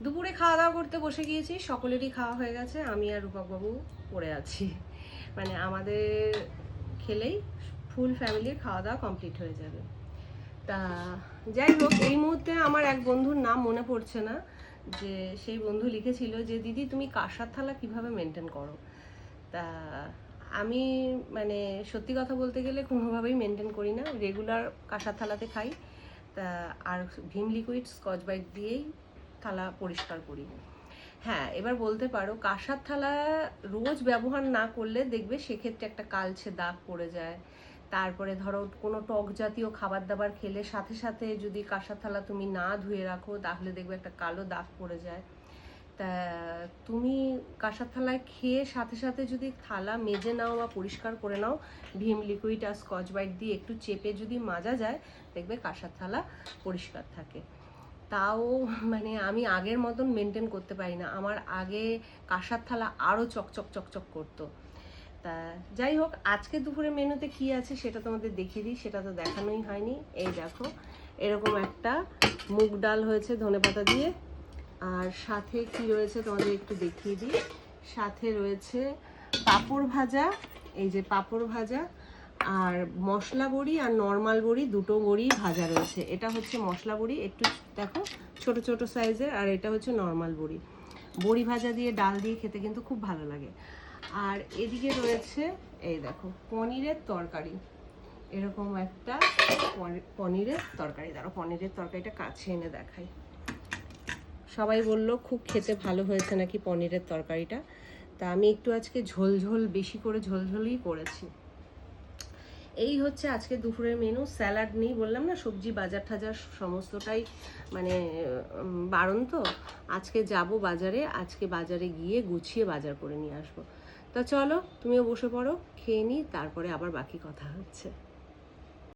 দুপুরে খাওয়া দাওয়া করতে বসে গিয়েছি, সকলেরই খাওয়া হয়ে গেছে, আমি আর রূপকবাবু পড়ে আছি। মানে আমাদের খেলেই ফুল ফ্যামিলির খাওয়া দাওয়া কমপ্লিট হয়ে যাবে। তা যাই হোক, এই মুহূর্তে আমার এক বন্ধুর নাম মনে পড়ছে না, যে সেই বন্ধু লিখেছিল যে দিদি তুমি কাঁসার থালা কিভাবে মেনটেন করো। তা আমি মানে সত্যি কথা বলতে গেলে কোনোভাবেই মেনটেন করি না, রেগুলার কাঁসার থালাতে খাই। তা আর ভিম লিকুইড স্কচ ব্রাইট দিয়েই থালা পরিষ্কার করি। হ্যাঁ, এবার বলতে পারো কাঁসার থালা রোজ ব্যবহার না করলে দেখবে সেক্ষেত্রে একটা কালচে দাগ পড়ে যায়। তারপরে ধরো কোনো টক জাতীয় খাবার দাবার খেলে সাথে সাথে যদি কাঁসার থালা তুমি না ধুয়ে রাখো তাহলে দেখবে একটা কালো দাগ পড়ে যায়। তা তুমি কাঁসার থালায় খেয়ে সাথে সাথে যদি থালা মেজে নাও বা পরিষ্কার করে নাও, ভিম লিকুইড আর স্কচ ব্রাইট দিয়ে একটু চেপে যদি মাজা যায় দেখবে কাঁসার থালা পরিষ্কার থাকে। তাও মানে আমি আগের মতন মেনটেন করতে পারি না, আমার আগে কাঁসার থালা আরও চকচক চকচক করতো। তা যাই হোক, আজকে দুপুরের মেনুতে কি আছে সেটা তোমাদের দেখিয়ে দিই, সেটা তো দেখানোই হয়নি। এই দেখো, এরকম একটা মুগ ডাল হয়েছে ধনেপাতা দিয়ে, আর সাথে কি রয়েছে তোমাদের একটু দেখিয়ে দিই। সাথে রয়েছে পাঁপড় ভাজা, এই যে পাঁপড় ভাজা, আর মশলা বড়ি আর নর্মাল বড়ি, দুটো বড়ি ভাজা রয়েছে। এটা হচ্ছে মশলা বড়ি, একটু দেখো ছোট ছোট সাইজের, আর এটা হচ্ছে নর্মাল বড়ি। বড়ি ভাজা দিয়ে ডাল দিয়ে খেতে কিন্তু খুব ভালো লাগে। আর এদিকে রয়েছে এই দেখো পনিরের তরকারি, এরকম একটা পনিরের তরকারি। দাঁড়ো পনিরের তরকারিটা কাছে এনে দেখাই। সবাই বলল খুব খেতে ভালো হয়েছে নাকি পনিরের তরকারিটা, তা আমি একটু আজকে ঝোল বেশি করে ঝোলই করেছি। এই হচ্ছে আজকে দুপুরের মেনু। স্যালাড নেই, বললাম না সবজি বাজার টাজার সমস্তটাই মানে বারণ, তো আজকে যাব বাজারে, আজকে বাজারে গিয়ে গুছিয়ে বাজার করে নিয়ে আসবো। তা চলো তুমিও বসে পড়ো, খেয়ে নিই, তারপরে আবার বাকি কথা হচ্ছে।